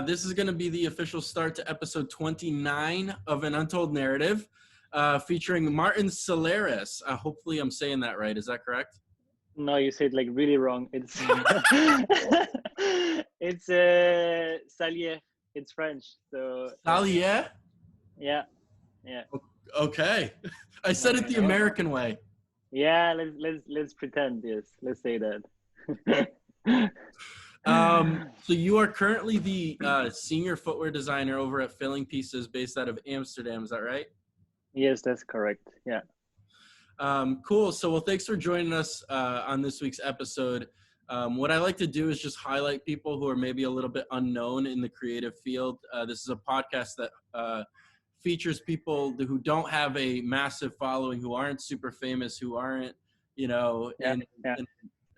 This is going to be the official start to episode 29 of an Untold narrative, featuring Martin Sallieres. Hopefully I'm saying that right. Is that correct? No, you said like really wrong. It's it's Salier. It's French. So Sallieres? yeah. Okay. I said it the American way. Yeah, let's pretend. Yes, let's say that. So you are currently the senior footwear designer over at Filling Pieces, based out of Amsterdam. Is that right? Yes, that's correct. Yeah. Cool. So, well, thanks for joining us on this week's episode. What I like to do is just highlight people who are maybe a little bit unknown in the creative field. This is a podcast that features people who don't have a massive following, who aren't super famous, who aren't,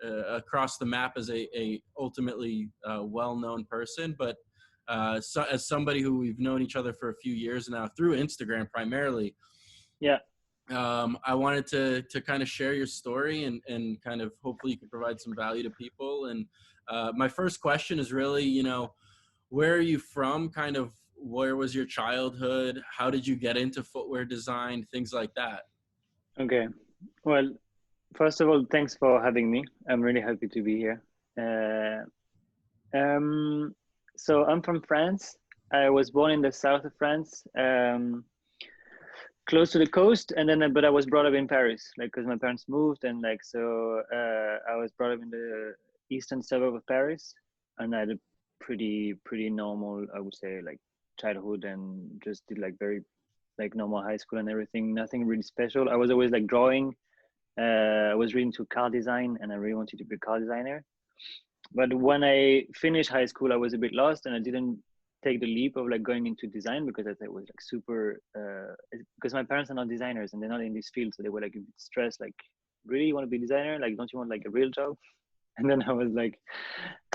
across the map as a ultimately well-known person, but as somebody who we've known each other for a few years now through Instagram primarily. Yeah. I wanted to kind of share your story and kind of hopefully you can provide some value to people. And my first question is really, where are you from? Kind of where was your childhood? How did you get into footwear design? Things like that. Okay. Well, first of all, thanks for having me. I'm really happy to be here. So I'm from France. I was born in the south of France. Close to the coast, and then but I was brought up in Paris, like because my parents moved, and like so I was brought up in the eastern suburb of Paris, and I had a pretty normal, I would say, like childhood, and just did like very like normal high school and everything. Nothing really special. I was always like drawing. I was really into car design, and I really wanted to be a car designer. But when I finished high school, I was a bit lost, and I didn't take the leap of like going into design because I thought it was like super because my parents are not designers and they're not in this field, so they were like a bit stressed, like, really, you want to be a designer? Like, don't you want like a real job? And then I was like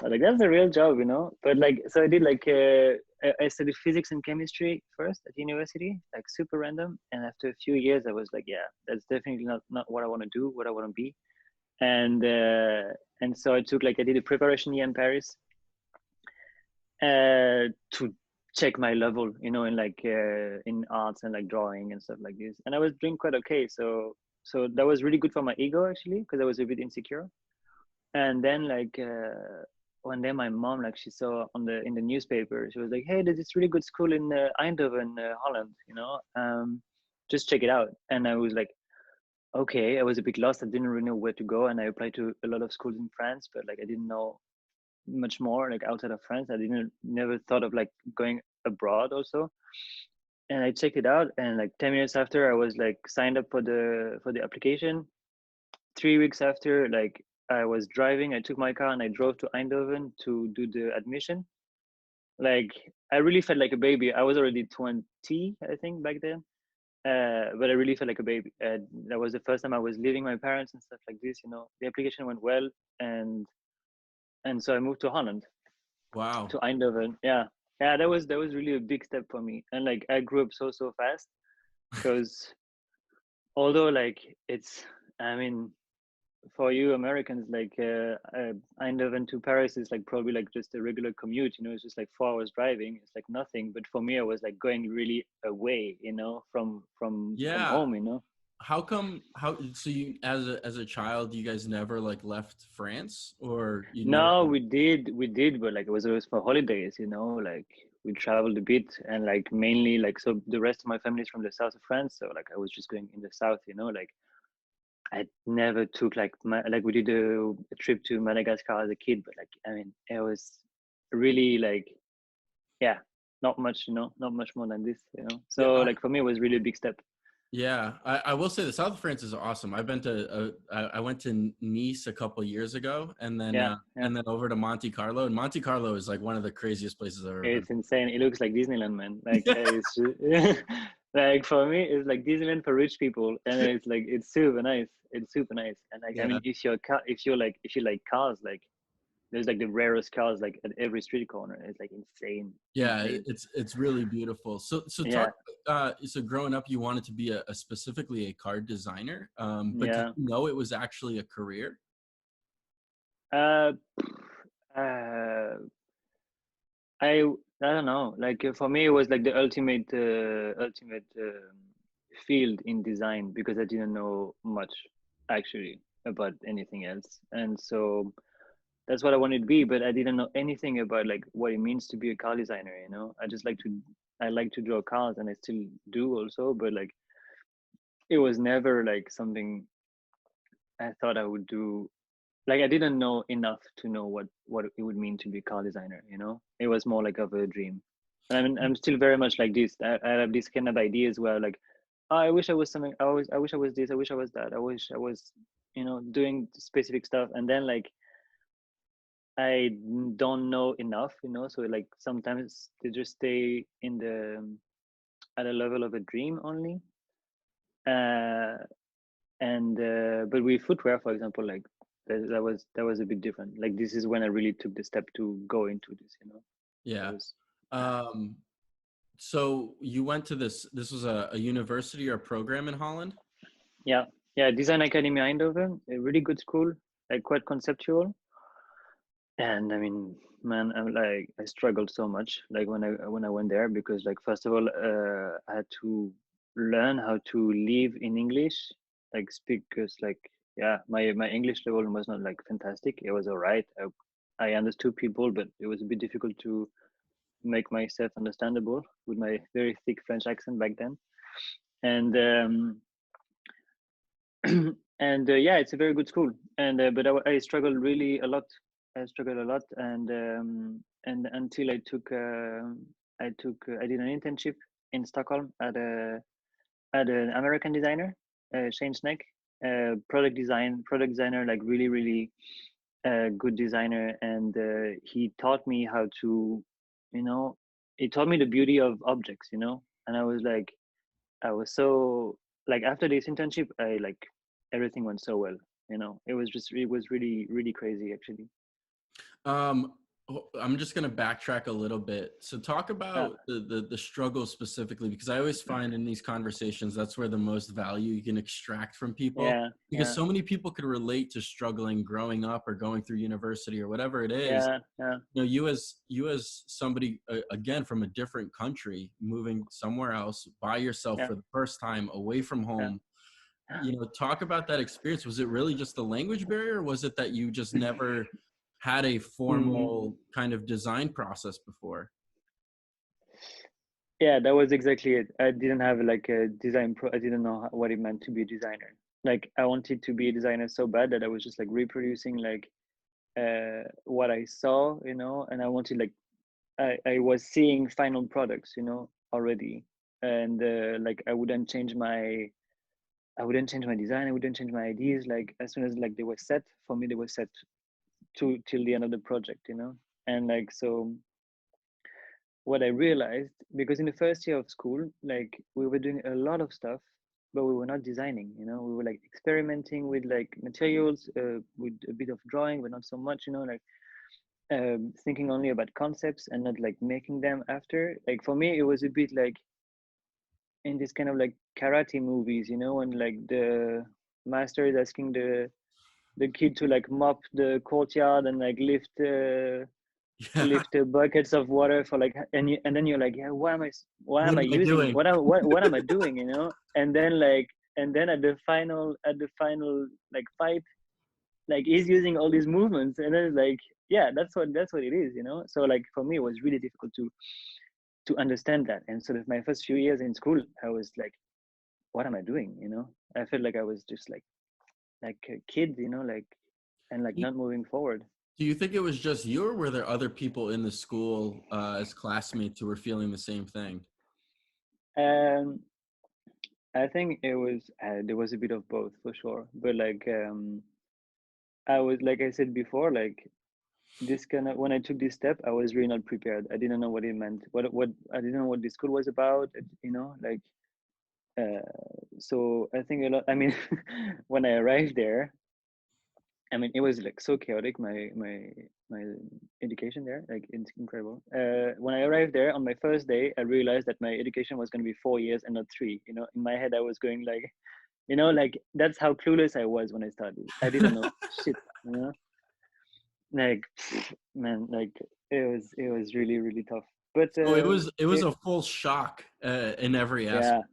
that's a real job, but like, so I did like I studied physics and chemistry first at university, like super random, and after a few years I was like, yeah, that's definitely not what I want to do, what I want to be. And so I did a preparation year in Paris to check my level, in like in arts and like drawing and stuff like this. And I was doing quite okay. So that was really good for my ego, actually, because I was a bit insecure. And then like one day my mom, like, she saw in the newspaper, she was like, hey, there's this really good school in Eindhoven, Holland, just check it out. And I was like, okay. I was a bit lost. I didn't really know where to go. And I applied to a lot of schools in France, but like I didn't know much more like outside of France. I never thought of like going abroad also. And I checked it out, and like 10 minutes after I was like signed up for the application. 3 weeks after, like, I was driving, I took my car and I drove to Eindhoven to do the admission. Like, I really felt like a baby. I was already 20, I think, back then. But I really felt like a baby. That was the first time I was leaving my parents and stuff like this. The application went well, and so I moved to Holland. Wow. To Eindhoven. Yeah. That was really a big step for me. And like, I grew up so fast, because although like for you Americans, like Eindhoven to Paris is like probably like just a regular commute. It's just like 4 hours driving. It's like nothing. But for me, I was like going really away, from home. So you, as a child, you guys never like left France, or you No, never? we did, but like it was always for holidays, like we traveled a bit, and like mainly like, so the rest of my family is from the south of France, so like I was just going in the south, like I never took like we did a trip to Madagascar as a kid, but like it was really like, yeah, not much, not much more than this, so Yeah, like for me it was really a big step. yeah, I will say the south of France is awesome. I've been to I went to Nice a couple years ago, and then Yeah. and then over to Monte Carlo. And Monte Carlo is like one of the craziest places I've ever been. It's insane. It looks like Disneyland, man. Like, it's like, for me, it's like Disneyland for rich people, and it's like, it's super nice. It's super nice. And like, Yeah. if you like cars, like, there's like the rarest cars like at every street corner. It's like insane. Yeah, Insane. it's really beautiful. So Yeah. so growing up, you wanted to be a specifically a car designer, but did Yeah. you know it was actually a career? Uh, uh, I I don't know. Like for me, it was like the ultimate field in design because I didn't know much actually about anything else, and so that's what I wanted to be. But I didn't know anything about like what it means to be a car designer. You know, I like to draw cars, and I still do also. But like it was never like something I thought I would do. Like I didn't know enough to know what it would mean to be a car designer. You know, it was more like of a dream. And I mean, I'm still very much like this. I have these kind of ideas where like, oh, I wish I was something. I wish I was this. I wish I was that. I wish I was, you know, doing specific stuff. And then like I don't know enough. You know, so like sometimes they just stay in the at a level of a dream only. Uh, and but with footwear, for example, like that was a bit different. Like this is when I really took the step to go into this. You know, that Yeah. was Um, so you went to this was a university or a program in Holland? yeah, yeah. Design Academy Eindhoven, a really good school, like quite conceptual. And I mean, man, I'm like I struggled so much like when I went there because like first of all, I had to learn how to live in English, like speak because like yeah, my English level was not like fantastic. It was all right. I understood people, but it was a bit difficult to make myself understandable with my very thick French accent back then. And and yeah, it's a very good school. And but I struggled really a lot. I struggled a lot, and until I did an internship in Stockholm at an American designer, Shane Sneck, product designer, like really good designer, and he taught me how to, you know, he taught me the beauty of objects, you know, and I was so like after this internship, I like everything went so well. You know, it was really crazy actually. Um, I'm just gonna backtrack a little bit. So talk Yeah, about the struggle specifically, because I always find in these conversations that's where the most value you can extract from people. yeah, Because yeah, so many people could relate to struggling growing up or going through university or whatever it is. yeah, yeah, You know, you as somebody again from a different country, moving somewhere else by yourself yeah, for the first time, away from yeah. home. You know, talk about that experience. Was it really just the language barrier, or was it that you just never had a Mm. formal kind of design process before? Yeah, that was exactly it. I didn't have like a I didn't know what it meant to be a designer. Like I wanted to be a designer so bad that I was just like reproducing like what I saw, you know, and I wanted like I was seeing final products, you know, already, and like I wouldn't change my design, I wouldn't change my ideas. Like as soon as like they were set for me, they were set to till the end of the project, you know, and like so what I realized, because in the first year of school, like we were doing a lot of stuff, but we were not designing, you know, we were like experimenting with like materials, with a bit of drawing, but not so much, you know, like thinking only about concepts and not like making them after. Like for me, it was a bit like in this kind of like karate movies, you know, and like the master is asking the kid to like mop the courtyard and like Yeah. lift buckets of water for like and then you're like yeah why What am I am I using doing? what am I doing, you know, and then like and then at the final like fight like he's using all these movements and then it's like yeah that's what it is, you know. So like for me it was really difficult to understand that, and so that my first few years in school I was like what am I doing, you know. I felt like I was just like a kid, you know, like and like Do not moving forward. you think it was just you, or were there other people in the school as classmates who were feeling the same thing? um I think it was there was a bit of both for sure, but like I was like I said before, like this kind of when I took this step, I was really not prepared. I didn't know what it meant. What I didn't know what the school was about. You know, like so I think a lot. I mean, when I arrived there, I mean it was like so chaotic. My education there, like it's incredible. When I arrived there on my first day, I realized that my education was going to be 4 years and not 3. You know, in my head I was going like you know, like that's how clueless I was when I started. I didn't know shit, you know, like man, like it was really tough. But So it was a full shock in every aspect.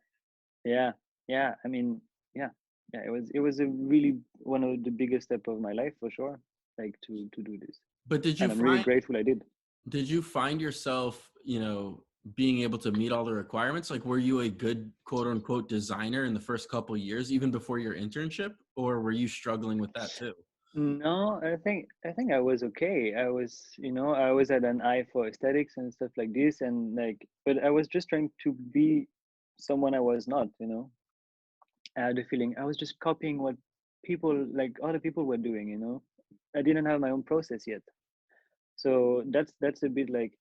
yeah, yeah, yeah. I mean, yeah, yeah. It was a really one of the biggest step of my life for sure. Like to do this, But and I'm really grateful I did. did you find yourself, being able to meet all the requirements? Like, were you a good quote unquote designer in the first couple of years, even before your internship, or were you struggling with that too? No, I think I was okay. I was had an eye for aesthetics and stuff like this, and like, but I was just trying to be someone I was not. I had a feeling I was just copying what people like other people were doing. I didn't have my own process yet, so that's a bit like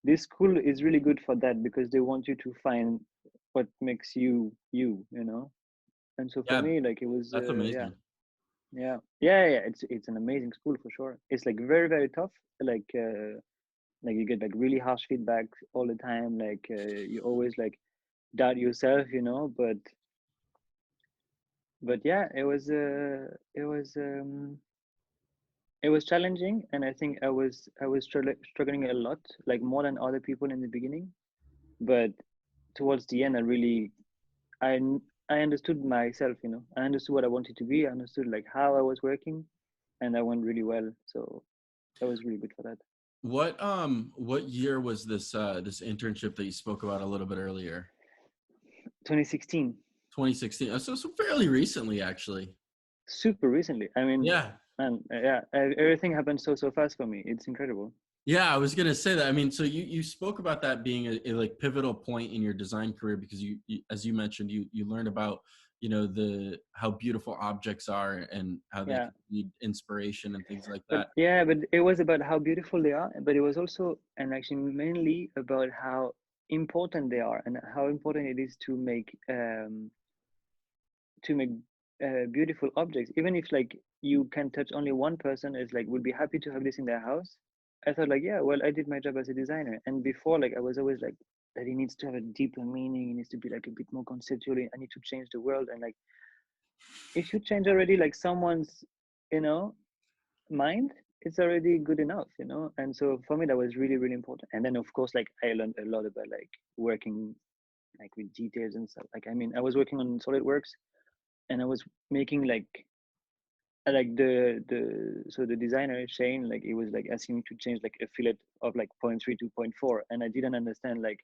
this school is really good for that because they want you to find what makes you you. And so for Yeah, me, like it was, that's yeah. amazing. Yeah. It's an amazing school for sure. It's like very very tough. Like you get like really harsh feedback all the time. Like you always like doubt yourself, But yeah, it was challenging, and I think I was struggling a lot, like more than other people in the beginning. But towards the end, I I understood myself. I understood what I wanted to be. I understood like how I was working, and that went really well. So that was really good for that. What year was this internship that you spoke about a little bit earlier? 2016, 2016. So fairly recently, actually. super recently. I mean, Yeah. man, yeah, everything happened so fast for me. It's incredible. Yeah, I was gonna say that. I mean, so you spoke about that being a like pivotal point in your design career because as you mentioned, you learned about the how beautiful objects are and how they Yeah, can need inspiration and things like but that. yeah, but it was about how beautiful they are, but it was also and actually mainly about how important they are and how important it is to make beautiful objects. Even if like you can touch only one person, is like would be happy to have this in their house. I thought like, yeah, well, I did my job as a designer, and before like I was always like that it needs to have a deeper meaning. It needs to be like a bit more conceptual. I need to change the world, and like if you change already like someone's, you know, mind, it's already good enough. And so for me that was really really important. And then of course like I learned a lot about like working like with details and stuff. Like I mean I was working on SolidWorks, and I was making like the designer Shane, like he was like asking me to change like a fillet of like zero point 0.3 to zero point 0.4, and I didn't understand like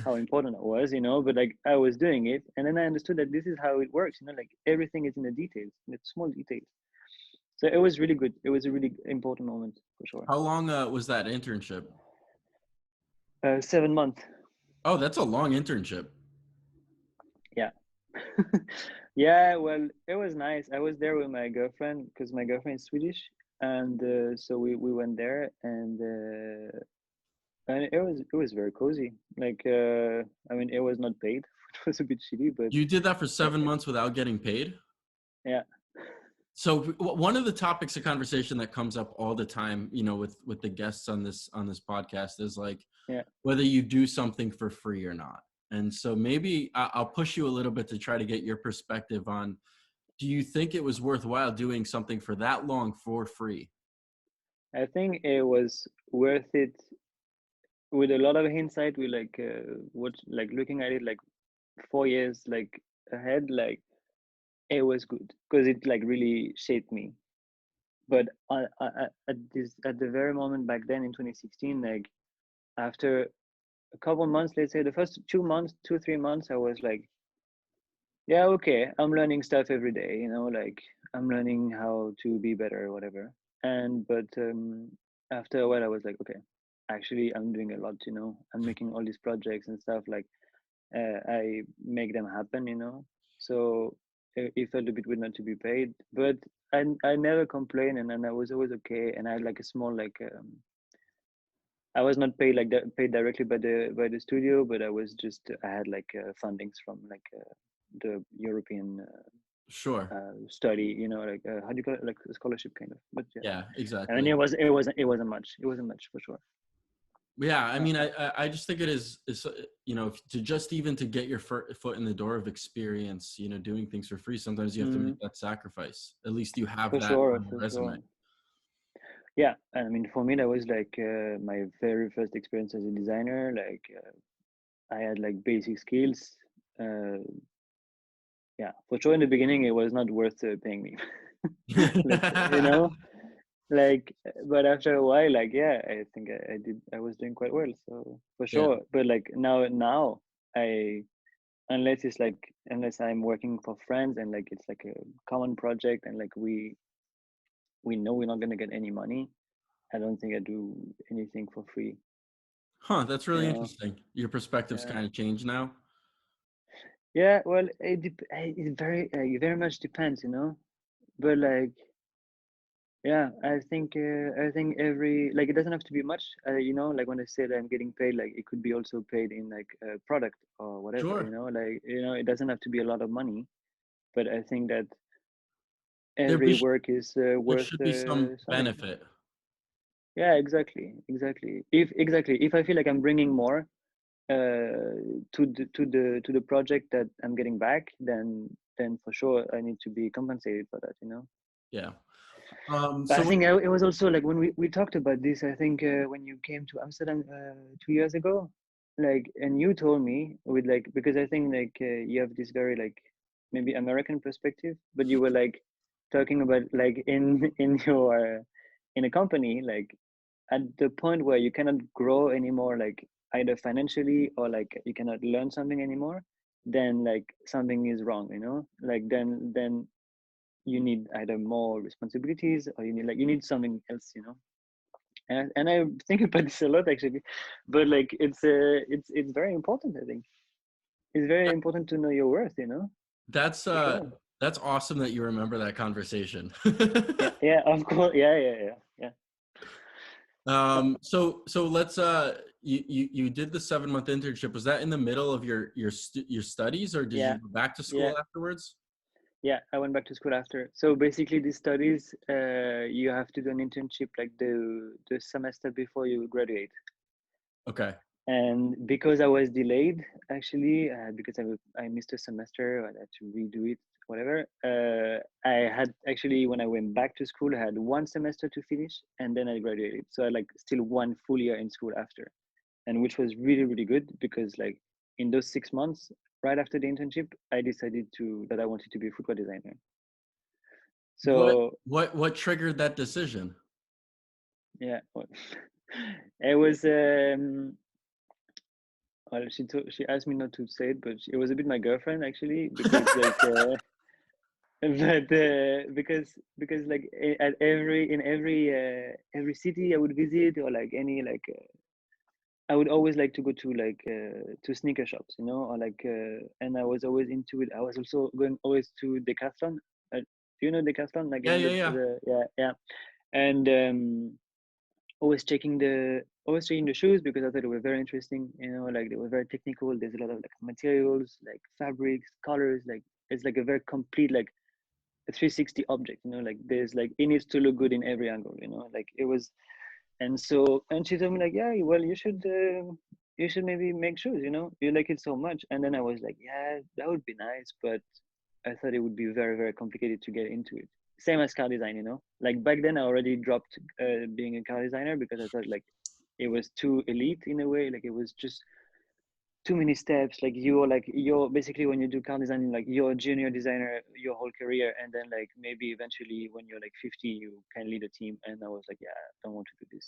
how important it was, but like I was doing it, and then I understood that this is how it works, like everything is in the details, in the small details. So it was really good. It was a really important moment for sure. How long was that internship? 7 months. Oh, that's a long internship. Yeah. Yeah, well, it was nice. I was there with my girlfriend because my girlfriend is Swedish, and so we went there, and it was very cozy. Like I mean, it was not paid. It was a bit shitty, but You did that for uh, 7 months without getting paid? yeah, So one of the topics of conversation that comes up all the time, with the guests on this podcast is like yeah. whether you do something for free or not. And so maybe I'll push you a little bit to try to get your perspective on, do you think it was worthwhile doing something for that long for free? I think it was worth it with a lot of hindsight. We like what like looking at it like 4 years like ahead, like it was good because it like really shaped me. But at the very moment back then in 2016, like after a couple months, let's say the first 2 months, 2 3 months, I was like, yeah, okay, I'm learning stuff every day, like I'm learning how to be better or whatever. And but after a while, I was like, okay, actually, I'm doing a lot. I'm making all these projects and stuff. Like I make them happen. So it felt a bit weird not to be paid, but I never complained, and I was always okay. And I had like a small like I was not paid like that, paid directly by the studio, but I had like fundings from like the European Sure. study, like how do you call it, like a scholarship kind of. But yeah, Yeah, I mean exactly. it wasn't much. It wasn't much for sure. Yeah, I Yeah. mean, I just think it is to just even to get your foot in the door of experience, doing things for free. Sometimes you have to make Mm, that sacrifice. At least you have for that sure, on your for resume. sure. yeah, I mean, for me, that was like my very first experience as a designer. Like, I had like basic skills. Uh, yeah, for sure. In the beginning, it was not worth paying me. Let's say, like, but after a while, like, yeah, I think I did. I was doing quite well, so for Yeah. sure. But like now, I unless I'm working for friends and like it's like a common project and like we know we're not gonna get any money. I don't think I do anything for free. Huh, that's You really know? interesting. Your perspective's Yeah. kind of changed now. Yeah. Well, it very much depends. But like, yeah, I think every like it doesn't have to be much. Like when I say that I'm getting paid, like it could be also paid in like a product or whatever. Sure. Like it doesn't have to be a lot of money. But I think that There every be work is there worth should be some something. benefit. Yeah, exactly. If I feel like I'm bringing more to the project that I'm getting back, then for sure I need to be compensated for that. Yeah. But I So think it was also like when we talked about this. I think when you came to Amsterdam 2 years ago, like, and you told me with like because I think like you have this very like maybe American perspective, but you were like talking about like in your in a company like at the point where you cannot grow anymore, like either financially or like you cannot learn something anymore, then like something is wrong. Like then you need either more responsibilities or you need something else. And I think about this a lot actually, but like it's very important. I think it's very that, important to know your worth. that's For uh sure. that's awesome that you remember that conversation. Yeah, yeah, of course. Yeah. So let's you did the 7 month internship. Was that in the middle of your studies, or did Yeah, you go back to yeah, school afterwards? yeah. I went back to school after. So basically, these studies, you have to do an internship like the semester before you graduate. Okay. And because I was delayed, actually, because I missed a semester, I had to redo it, whatever. I had actually, when I went back to school, I had one semester to finish, and then I graduated. So I like still 1 full year in school after, and which was really really good because like in those 6 months, right after the internship, I decided to that I wanted to be a footwear designer. What So what triggered that decision? yeah, well, it was well, she asked me not to say it, but it was a bit my girlfriend actually, because like, but because like at every city I would visit, or like any like I would always like to go to sneaker shops, or like and I was always into it. I was also going always to Decathlon. Do you know Decathlon? Like Yeah, yeah, yeah. the yeah, and always checking the shoes because I thought they were very interesting. Like they were very technical. There's a lot of like materials, like fabrics, colors. Like it's like a very complete like a 360 object. Like there's like it needs to look good in every angle. Like it was. And she told me like, yeah, well, you should maybe make shoes. You like it so much. And then I was like, yeah, that would be nice, but I thought it would be very, very complicated to get into it. Same as car design. Like back then, I already dropped being a car designer because I thought like it was too elite in a way. Like it was just too many steps. Like you're basically when you do car design, like you're a junior designer your whole career, and then like maybe eventually when you're like 50, you can lead a team. And I was like, yeah, I don't want to do this.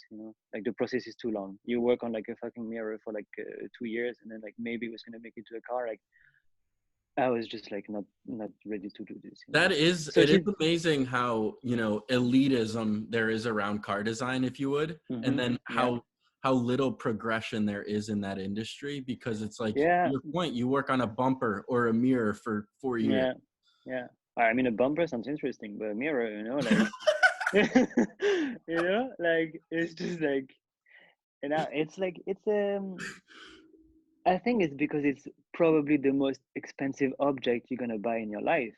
Like the process is too long. You work on like a fucking mirror for like 2 years, and then like maybe it was gonna make it to a car. Like I was just like not ready to do this. That is, So it is she, amazing how, elitism there is around car design, if you would, and then yeah, how little progression there is in that industry, because it's like, to yeah, your point, you work on a bumper or a mirror for 4 years. yeah, yeah. I mean, a bumper sounds interesting, but a mirror, like, like it's just like, it's like I think it's because it's probably the most expensive object you're gonna buy in your life.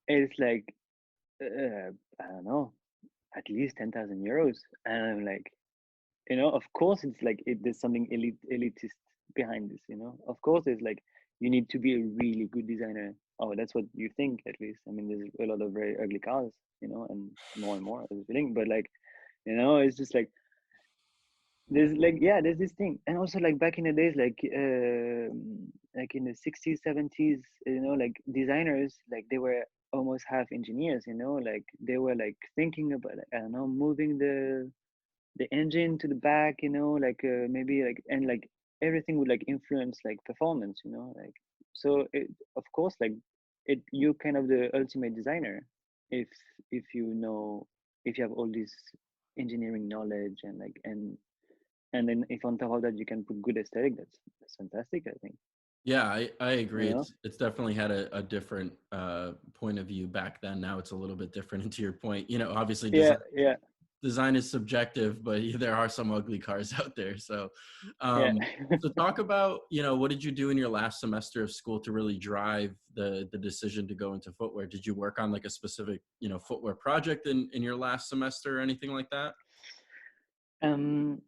It's like I don't know, at least 10,000 euros, and I'm like, of course it's like there's something elitist behind this. Of course it's like you need to be a really good designer. Oh, that's what you think, at least. I mean, there's a lot of very ugly cars, and more as a feeling, but like You know, it's just like there's like yeah, there's this thing. And also like back in the days, like in the 60s, 70s, you know, like designers, like they were almost half engineers, you know, like they were like thinking about like, I don't know, moving the engine to the back, you know, like maybe like, and like everything would like influence like performance, you know, like so it, of course, like it, you kind of the ultimate designer if if you know, if you have all this engineering knowledge and like and then if on top of that you can put good aesthetic, that's fantastic, I think. Yeah, I You agree. know? It's definitely had a different point of view back then. Now it's a little bit different. And to your point, you know, obviously Yeah, yeah, design is subjective, but there are some ugly cars out there. So, yeah. um, so talk about, you know, what did you do in your last semester of school to really drive the decision to go into footwear? Did you work on like a specific, you know, footwear project in your last semester or anything like that?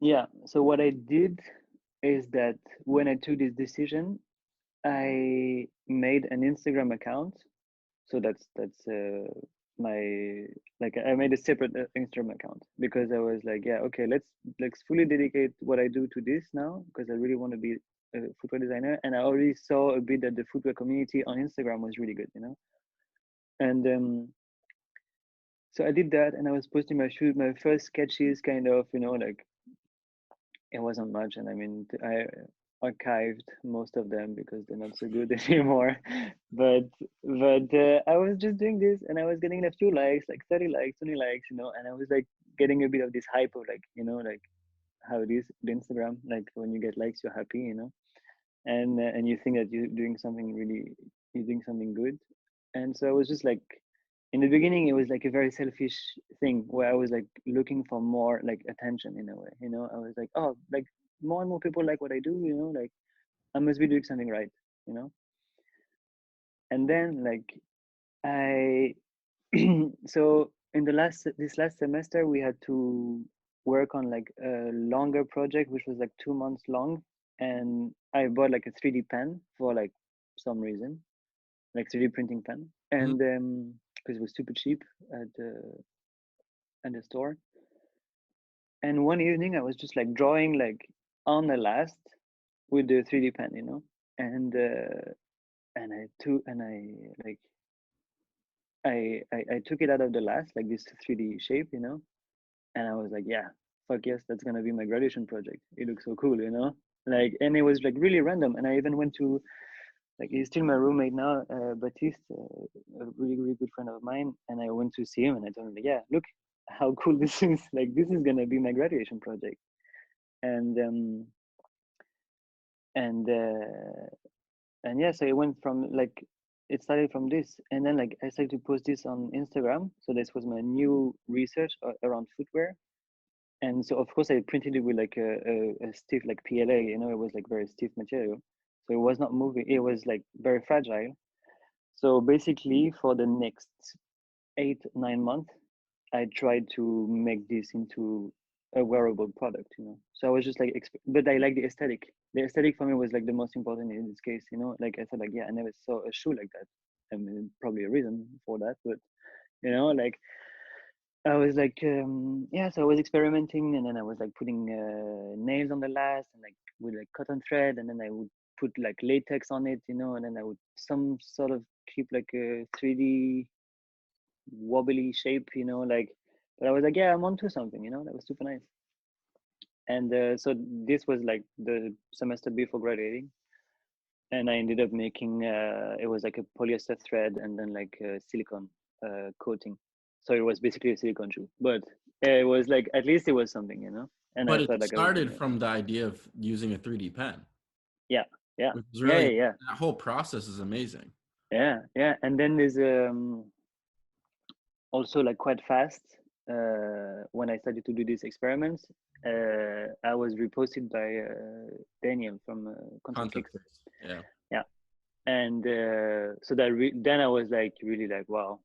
Yeah. So what I did is that when I took this decision, I made an Instagram account. So that's my, like I made a separate Instagram account because I was like, yeah, okay, let's fully dedicate what I do to this now because I really want to be a footwear designer, and I already saw a bit that the footwear community on Instagram was really good, you know. And so I did that, and I was posting my first sketches, kind of, you know, like it wasn't much, and I mean, I archived most of them because they're not so good anymore. But I was just doing this, and I was getting a few likes, like 30 likes, 20 likes, you know, and I was like getting a bit of this hype of like, you know, like how it is the Instagram, like when you get likes, you're happy, you know, and you think that you're doing something good. And so I was just like, in the beginning it was like a very selfish thing where I was like looking for more like attention in a way, you know. I was like, oh, like more and more people like what I do, you know, like I must be doing something right, you know. And then like I so in the last this last semester we had to work on like a longer project which was like 2 months long, and I bought like a 3D pen for like some reason, like 3D printing pen, Mhm. and because it was super cheap at the store. And one evening I was just like drawing like on the last with the 3D pen, you know, and I like I took it out of the last like this 3D shape, you know, and I was like, yeah, fuck yes, that's gonna be my graduation project. It looks so cool, you know, like, and it was like really random. And I even went to, like, he's still my roommate now, Baptiste, a really good friend of mine, and I went to see him and I told him, like, yeah, look how cool this is. Like, this is gonna be my graduation project. And and uh, and yeah, so it went from like, it started from this, and then like I started to post this on Instagram. So this was my new research around footwear. And so of course I printed it with like a stiff like PLA, you know, it was like very stiff material. So it was not moving, it was like very fragile. So basically for the next 8 9 months, I tried to make this into a wearable product, you know. So I was just like, but I like the aesthetic. The aesthetic for me was like the most important in this case, you know. Like I said, like, yeah, I never saw a shoe like that. I mean, probably a reason for that, but you know, like I was like, yeah. So I was experimenting, and then I was like putting nails on the last, and like with like cotton thread, and then I would put like latex on it, you know, and then I would some sort of keep like a 3D wobbly shape, you know, like. But I was like, yeah, I'm onto something, you know. That was super nice. And so this was like the semester before graduating, and I ended up making it was like a polyester thread and then like a silicone coating. So it was basically a silicone shoe, but it was like, at least it was something, you know. And I But it felt like I was doing started it. from the idea of using a 3D pen, Yeah, yeah, which is yeah, really, yeah, yeah, that whole process is amazing. yeah, yeah. And then there's also like quite fast when I started to do these experiments. I was reposted by Daniel from Content Concept Kicks. first. Yeah. Yeah, and so that then I was like really like, wow,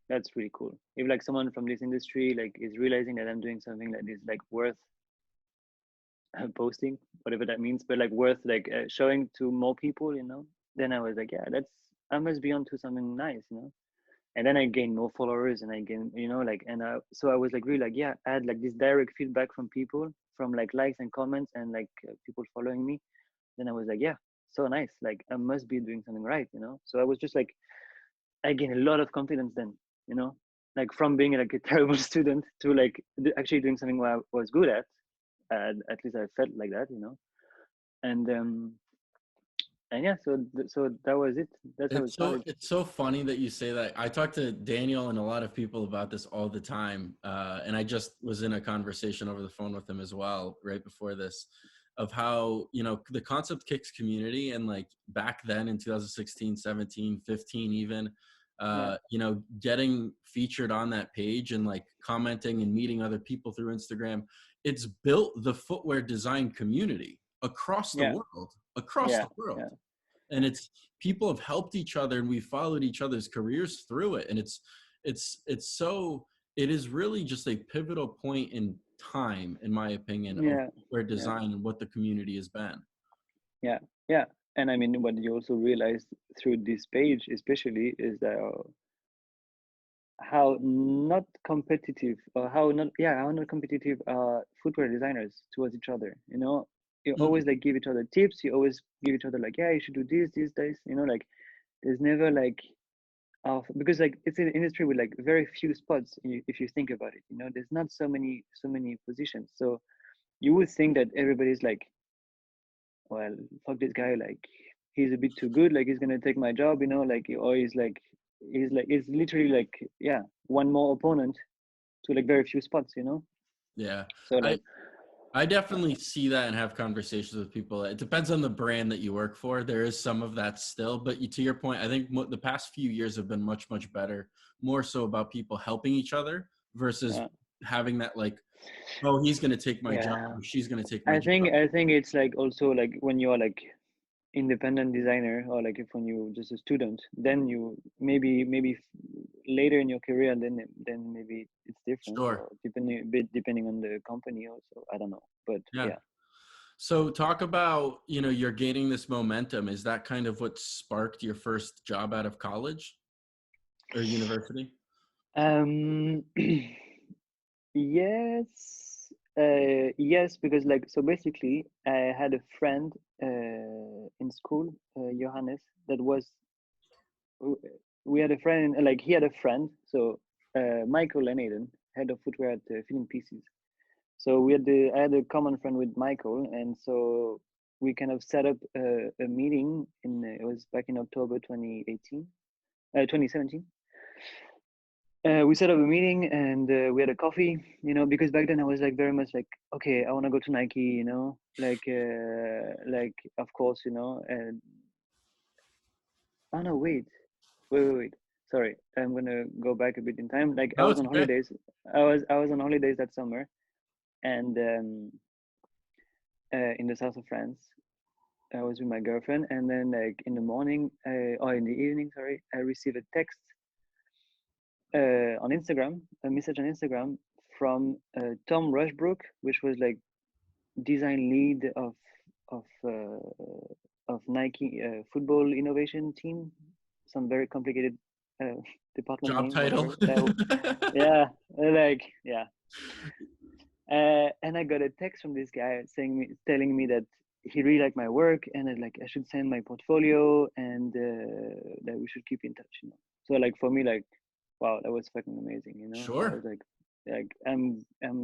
that's really cool. If like someone from this industry like is realizing that I'm doing something that is like worth posting, whatever that means, but like worth like showing to more people, you know, then I was like, yeah, that's, I must be onto something nice, you know. And then I gained more followers, and I gained, like, and so I was like really like, yeah, I had like this direct feedback from people, from like likes and comments, and like people following me. Then I was like, yeah, so nice, like I must be doing something right, so I was just like, I gained a lot of confidence then, you know like from being like a terrible student to like actually doing something where I was good at. At least I felt like that, and yeah, so that was it. That's how it started. It's so funny that you say that. I talk to Daniel and a lot of people about this all the time, and I just was in a conversation over the phone with him as well right before this, of how the concept kicks community, and like back then in 2016, 17, 15 even, Yeah, getting featured on that page and like commenting and meeting other people through Instagram. It's built the footwear design community across the yeah, world, across yeah, the world. yeah, And it's people have helped each other, and we followed each other's careers through it. And it's it is really just a pivotal point in time, in my opinion, of yeah, where yeah, design and what the community has been. yeah, yeah. And I mean, what you also realize through this page, especially, is that how not competitive, or how not competitive footwear designers towards each other. You Mm, always like give each other tips. You always give each other like, yeah, you should do this these days. Like there's never like because like it's an industry with like very few spots. If you think about it, there's not so many positions. So you would think that everybody's like, well, fuck this guy, like he's a bit too good, like he's gonna take my job, like, or he's literally like, yeah, one more opponent to like very few spots. yeah. So I like, I yeah, definitely see that and have conversations with people. It depends on the brand that you work for. There is some of that still, but to your point, I think the past few years have been much, much better. More so about people helping each other versus yeah, having that like, oh, he's going to take my job, yeah. or she's going to take my I job. think I think it's like also like when you're like independent designer, or like if when you just a student, then you maybe later in your career, then maybe it's different, Sure. or depending a bit depending on the company also, I don't know, but Yeah. yeah. So talk about, you're gaining this momentum. Is that kind of what sparked your first job out of college or university? um yes, because like, so basically I had a friend in school, Johannes, that was we had a friend, like he had a friend, so Michael and Aiden, head of footwear at Filling Pieces. So I had a common friend with Michael, and so we kind of set up a meeting it was back in October 2017. We set up a meeting, and we had a coffee, because back then I was like very much like, okay, I want to go to Nike, like of course, and oh no, wait. Sorry, I'm gonna go back a bit in time. Like I No, was it's on okay. holidays. I was on holidays that summer, and in the south of France. I was with my girlfriend, and then like in the morning, or in the evening, sorry, I received a text on Instagram, a message on Instagram from Tom Rushbrook, which was like design lead of Nike football innovation team, some very complicated uh, department Job name, title. whatever. Yeah, like yeah. And I got a text from this guy telling me that he really liked my work, and that, like I should send my portfolio, and that we should keep in touch. So like for me, like wow, that was fucking amazing. I Sure. was like I'm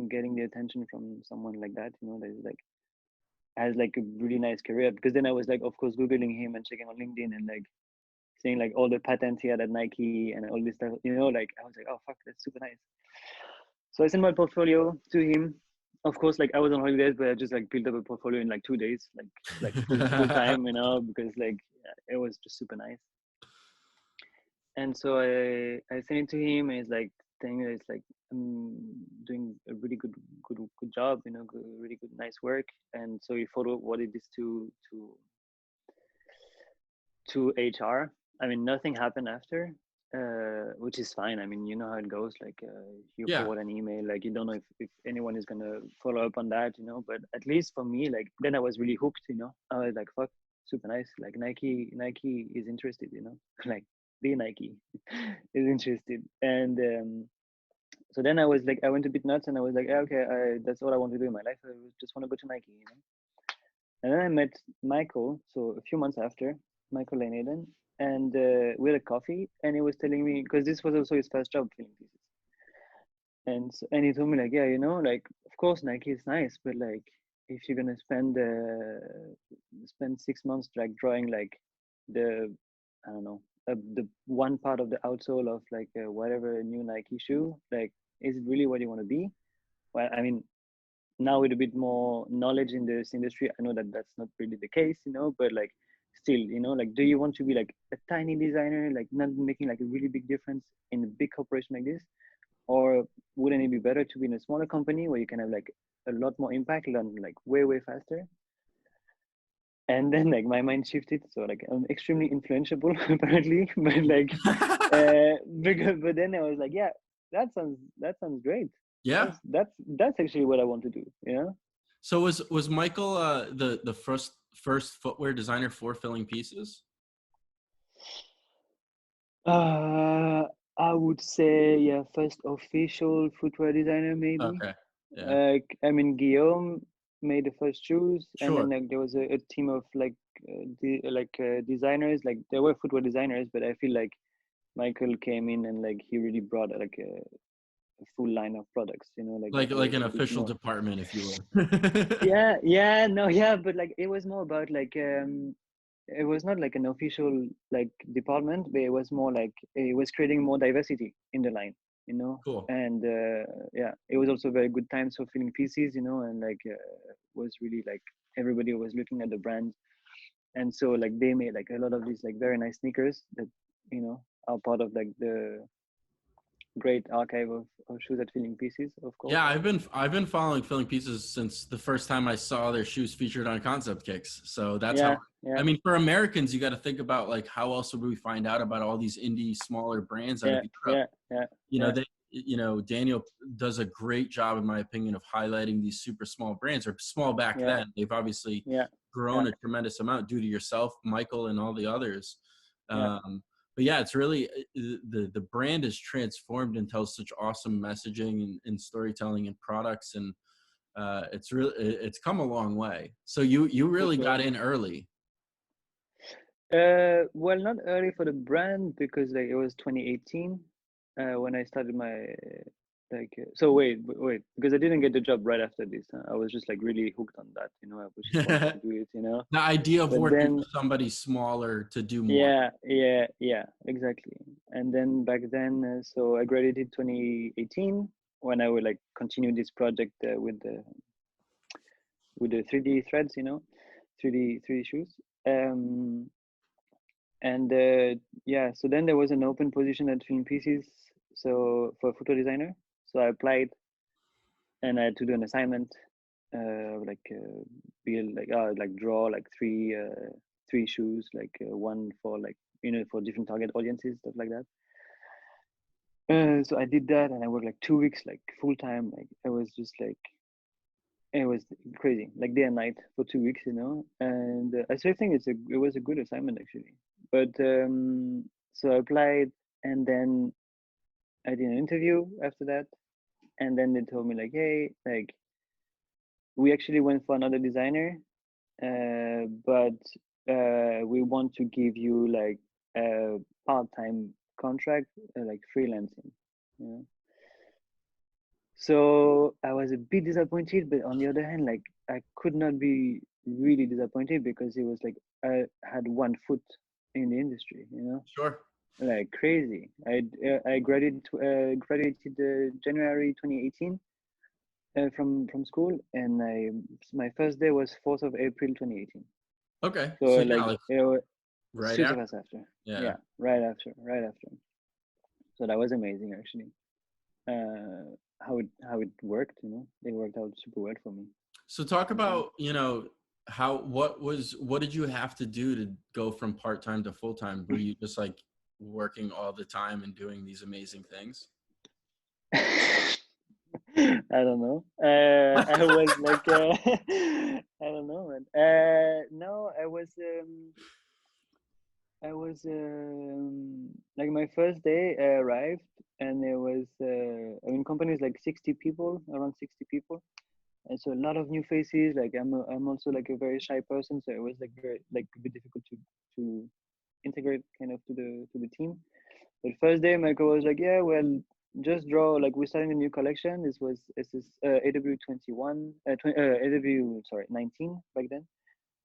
getting the attention from someone like that, that is like has like a really nice career. Because then I was like, of course, googling him and checking on LinkedIn, and like seeing like all the patents he had at Nike and all this stuff. Like I was like, oh fuck, that's super nice. So I sent my portfolio to him. Of course, like I was on holidays, but I just like built up a portfolio in like 2 days, like full time, because like it was just super nice. And so I sent it to him, and he's like telling me it's like I'm doing a really good job, really good nice work. And so he forwarded this to HR. I mean, nothing happened after, which is fine. I mean, you know how it goes. Like, you Yeah. forward an email, like you don't know if anyone is gonna follow up on that, But at least for me, like then I was really hooked. I was like, fuck, super nice. Like Nike is interested, like be Nike is interested. And so then I was like, I went a bit nuts, and I was like, okay, that's all I want to do in my life. I just want to go to Nike, you know. And then I met Michael. So a few months after, Michael Lanaden, and we had a coffee, and he was telling me, because this was also his first job filling pieces, and he told me like, yeah, you know, like of course Nike is nice, but like if you're gonna spend 6 months like drawing like the I don't know the one part of the outsole of like whatever new Nike shoe, like is it really what you want to be? Well, I mean, now with a bit more knowledge in this industry, I know that that's not really the case, you know, but like still, you know, like do you want to be like a tiny designer, like not making like a really big difference in a big corporation like this? Or wouldn't it be better to be in a smaller company where you can have like a lot more impact, learn like way faster? And then like my mind shifted, so like I'm extremely influenceable apparently, but like but then I was like, yeah, that sounds great. Yeah. That's actually what I want to do, you know. So was Michael the first footwear designer for filling pieces? uh I would say, yeah, first official footwear designer maybe. Okay. Yeah. I mean, Guillaume made the first shoes, and then Sure. like there was a team of like designers. Like there were footwear designers, but I feel like Michael came in and like he really brought like a full line of products. You know, like that Like was an a bit official more. department, if you will. Yeah, no, yeah, but like it was more about like it was not like an official like department, but it was more like it was creating more diversity in the line, you know. Cool. And yeah, it was also very good times for filling pieces, you know, and like was really like everybody was looking at the brand, and so like they made like a lot of these like very nice sneakers that, you know, are part of like the great archive of shoes at filling pieces, of course. Yeah, I've been following filling pieces since the first time I saw their shoes featured on Concept Kicks. So that's how. Yeah, yeah, I mean, for Americans, you got to think about like how else would we find out about all these indie smaller brands out of yeah, Europe? yeah, yeah, You know, yeah, Daniel does a great job, in my opinion, of highlighting these super small brands, or small back yeah, then. They've obviously yeah, yeah, grown a tremendous amount due to yourself, Michael, and all the others. yeah. But yeah, it's really the brand is transformed and tells such awesome messaging and storytelling and products, and it's come a long way. So you For really sure. got in early. Well, not early for the brand because like it was 2018 when I started my so wait, because I didn't get the job right after this. I was just like really hooked on that, you know. I was just wanted The to do it, you know. idea of But working for then, somebody smaller to do more. yeah, exactly. And then back then, so I graduated 2018 when I would like continue this project with the 3D threads, you know, 3D shoes. Um, and yeah, so then there was an open position at Film Pieces, so for a photo designer. So I applied, and I had to do an assignment, like build like draw like three shoes, like one for like, you know, for different target audiences, stuff like that. So I did that, and I worked like 2 weeks, like full time. Like I was just like, it was crazy, like day and night for 2 weeks, you know. And I still think it was a good assignment actually. But so I applied, and then I did an interview after that, and then they told me like, hey, like we actually went for another designer, but we want to give you like a part-time contract, like freelancing, you know. So I was a bit disappointed, but on the other hand, like I could not be really disappointed because it was like I had one foot in the industry, you know, Sure. like crazy. I graduated January 2018 from school, and my first day was 4th of April 2018. Okay. So So yeah, like like it was right 6 of after. us after, Yeah. yeah, right after. So that was amazing actually. How it worked, you know, it worked out super well for me. So talk For sure. about, what did you have to do to go from part-time to full-time? Were you just like working all the time and doing these amazing things? I don't know. I was like, I don't know, man. No, I was. I was like my first day I arrived, and there was I mean companies like 60 people, around 60 people, and so a lot of new faces. Like I'm also like a very shy person, so it was like very like a bit difficult to integrate kind of to the team. But first day, Michael was like, yeah, well, just draw. Like we're starting a new collection. This is AW 21, 20, AW sorry 19 back then,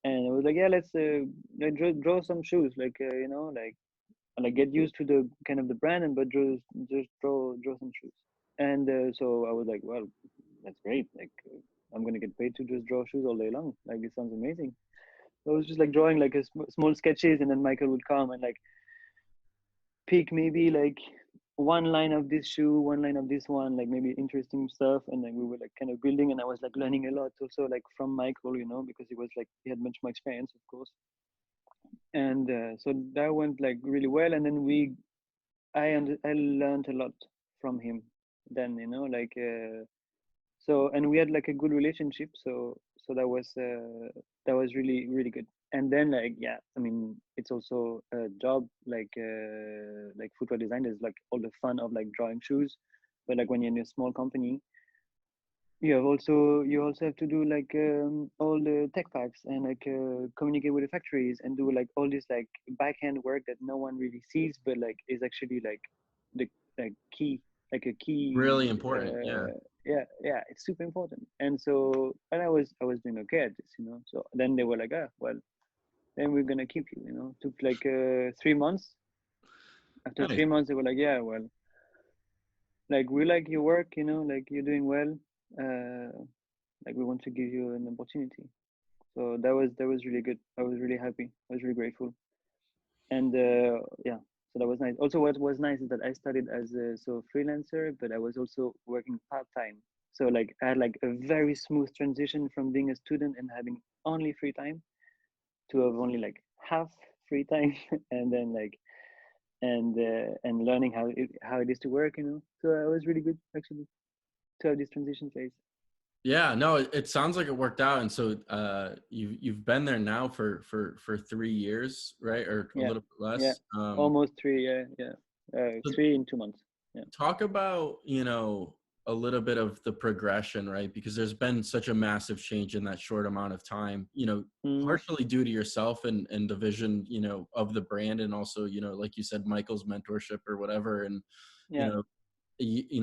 and I was like, yeah, let's like draw some shoes, like you know, like get used to the kind of the brand, and but just draw some shoes. And so I was like, well, that's great. Like I'm gonna get paid to just draw shoes all day long. Like it sounds amazing. I was just like drawing like a small sketches, and then Michael would come and like pick maybe like one line of this shoe, one line of this one, like maybe interesting stuff, and then we were like kind of building, and I was like learning a lot also like from Michael, you know, because he was like he had much more experience, of course. And so that went like really well, and then I learned a lot from him. Then you know like so, and we had like a good relationship, so that was really good. And then like yeah, I mean it's also a job like footwear design is like all the fun of like drawing shoes, but like when you're in a small company, you also have to do like all the tech packs, and like communicate with the factories, and do like all this like backhand work that no one really sees, but like is actually like the like key, like a Really key important. Yeah. yeah, it's super important. And so and I was doing okay at this, you know. So then they were like, ah well, then we're gonna keep you, you know. Took like 3 months. After Nice. 3 months they were like, yeah well, like we like your work, you know, like you're doing well, uh like we want to give you an opportunity. So that was really good. I was really happy. I was really grateful. And yeah, so that was nice. Also, what was nice is that I started as a so freelancer, but I was also working part time. So like I had like a very smooth transition from being a student and having only free time to have only like half free time, and then like and learning how it is to work, you know. So it was really good actually to have this transition phase. Yeah, no, it sounds like it worked out. And so you've been there now for 3 years, right? Or a Yeah, little bit yeah, less. almost 3. Yeah, yeah, So 3 in 2 months. Yeah. talk about, a little bit of the progression, right? Because there's been such a massive change in that short amount of time, Mm, partially due to yourself and the vision, of the brand, and also, like you said, Michael's mentorship or whatever. And, you yeah. know,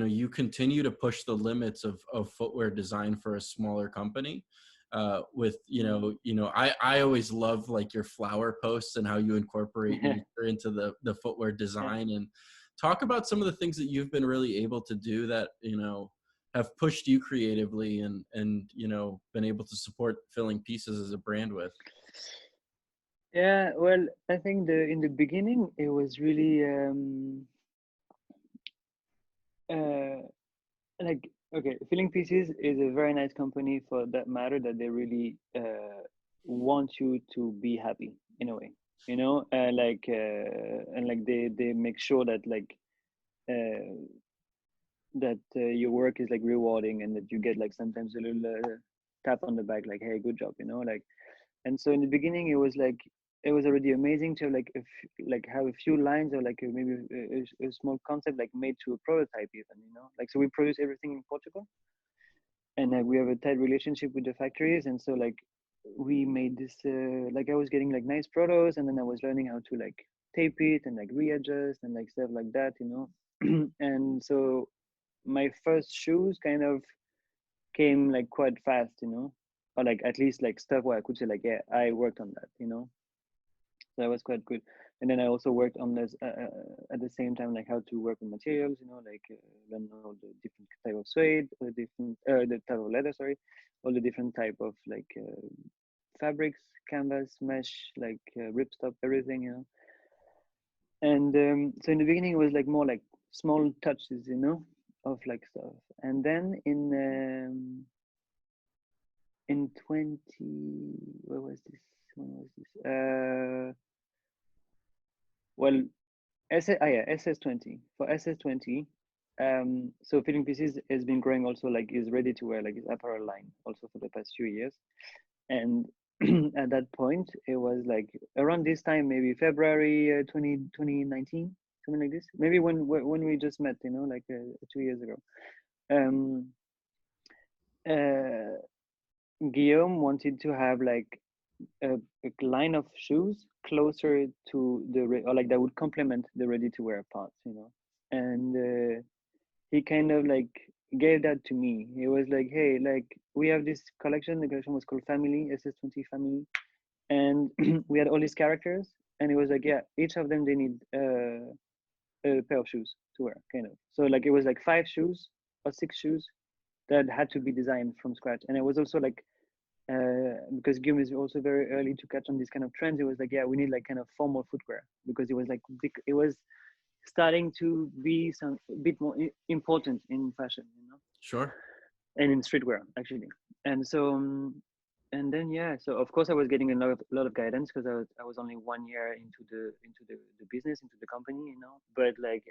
you continue to push the limits of footwear design for a smaller company, with Mm. I always love like your flower posts and how you incorporate Yeah, nature into the footwear yeah, design. And talk about some of the things that you've been really able to do that have pushed you creatively, and been able to support filling pieces as a brand with. yeah. Well, I think the in the beginning it was really uh like okay, Filling Pieces is a very nice company for that matter that they really want you to be happy in a way, you know, and like they make sure that like uh your work is like rewarding, and that you get like sometimes a little tap on the back, like hey, good job, you know, like. And so in the beginning, it was already amazing to have like like have a few lines, or like maybe a small concept like made to a prototype even, you know. Like so we produce everything in Portugal, and we have a tight relationship with the factories, and so like we made this like I was getting like nice protos, and then I was learning how to like tape it and like readjust and like stuff like that, you know. And so my first shoes kind of came like quite fast, you know, or like at least like stuff where I could say like, yeah, I worked on that, you know. So that was quite good. And then I also worked on this at the same time, like how to work with materials, you know, like learn all the different type of suede, or the type of leather, sorry, all the different type of like fabrics, canvas, mesh, like ripstop, everything, you know. And so in the beginning, it was like more like small touches, you know, of like stuff. And then in 20, where was this, when was this well yeah, SS20, for SS20. So Fitting Pieces has been growing also, like is ready to wear, like his apparel line also for the past few years. And at that point, it was like around this time, maybe February 2019, something like this. Maybe when we just met, like 2 years ago. Um, uh, Guillaume wanted to have like a line of shoes closer to or like that would complement the ready-to-wear parts. And he kind of like gave that to me. He was like, "Hey, like we have this collection. The collection was called Family, SS20 Family, and we had all these characters. And it was like, yeah, each of them they need a pair of shoes to wear, kind of. So like it was like 5 shoes or 6 shoes that had to be designed from scratch. And it was also like because Guillaume is also very early to catch on these kind of trends. It was like, yeah, we need like kind of formal footwear because it was like it was starting to be some a bit more important in fashion. Sure. And in streetwear actually. And so and then yeah, so of course I was getting a lot of guidance because I was only 1 year into the business, into the company. But like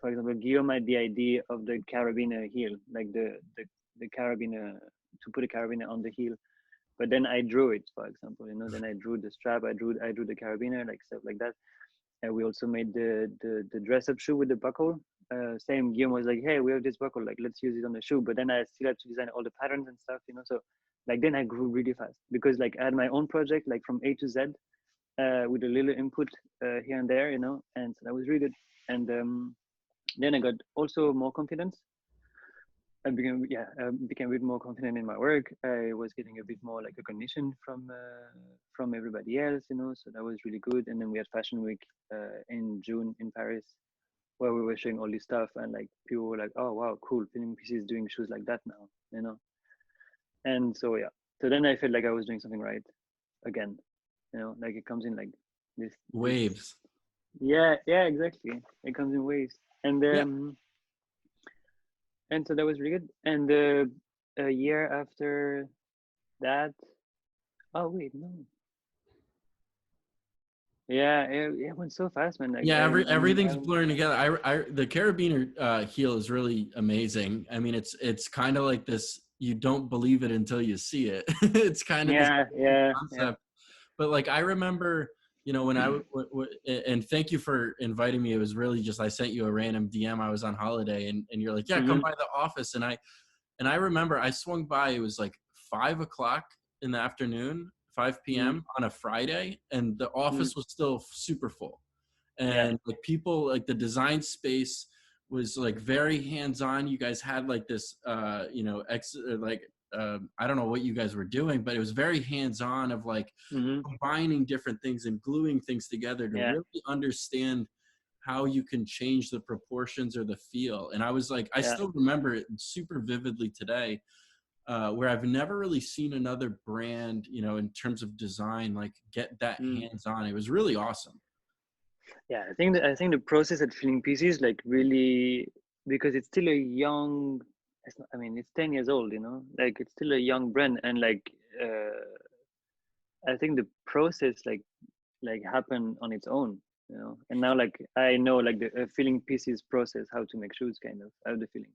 for example, Guillaume had the idea of the carabiner heel, like the carabiner, to put a carabiner on the heel. But then I drew it, for example. Then I drew the strap, I drew the carabiner, like stuff like that. And we also made the dress up shoe with the buckle. Same, Guillaume was like, "Hey, we have this buckle, like let's use it on the shoe." But then I still had to design all the patterns and stuff. So like then I grew really fast because like I had my own project, like from A to Z, with a little input here and there. And so that was really good. And then I got also more confidence. I became a bit more confident in my work. I was getting a bit more like recognition from everybody else. So that was really good. And then we had Fashion Week in June in Paris, where we were showing all this stuff, and like people were like, "Oh wow, cool! Feeling PC is doing shoes like that now." And so yeah, so then I felt like I was doing something right again. Like it comes in like this. Waves. Yeah, exactly. It comes in waves, and Yeah. and so that was really good. And a year after that, oh wait, no, yeah, it went so fast, man. Like Yeah, everything's I'm blurring together. The carabiner heel is really amazing. I mean, it's kind of like this. You don't believe it until you see it. It's kind of this yeah. concept. But like I remember, when and thank you for inviting me. It was really just I sent you a random DM. I was on holiday, and you're like, "Yeah, come by the office." And I remember I swung by. It was like 5 o'clock in the afternoon, 5 p.m. on a Friday, and the office was still super full. Yeah. And like people, like the design space was like very hands-on. You guys had like this, I don't know what you guys were doing, but it was very hands-on of like combining different things and gluing things together to Yeah. really understand how you can change the proportions or the feel. And I was like, I Yeah. still remember it super vividly today, where I've never really seen another brand, in terms of design, like get that hands-on. It was really awesome. Yeah, I think the process at Feeling PC is like really, because it's still a young. I mean, it's 10 years old. Like it's still a young brand, and like I think the process like happened on its own. And now like I know like the Feeling PC's process, how to make shoes, kind of. I have the feeling.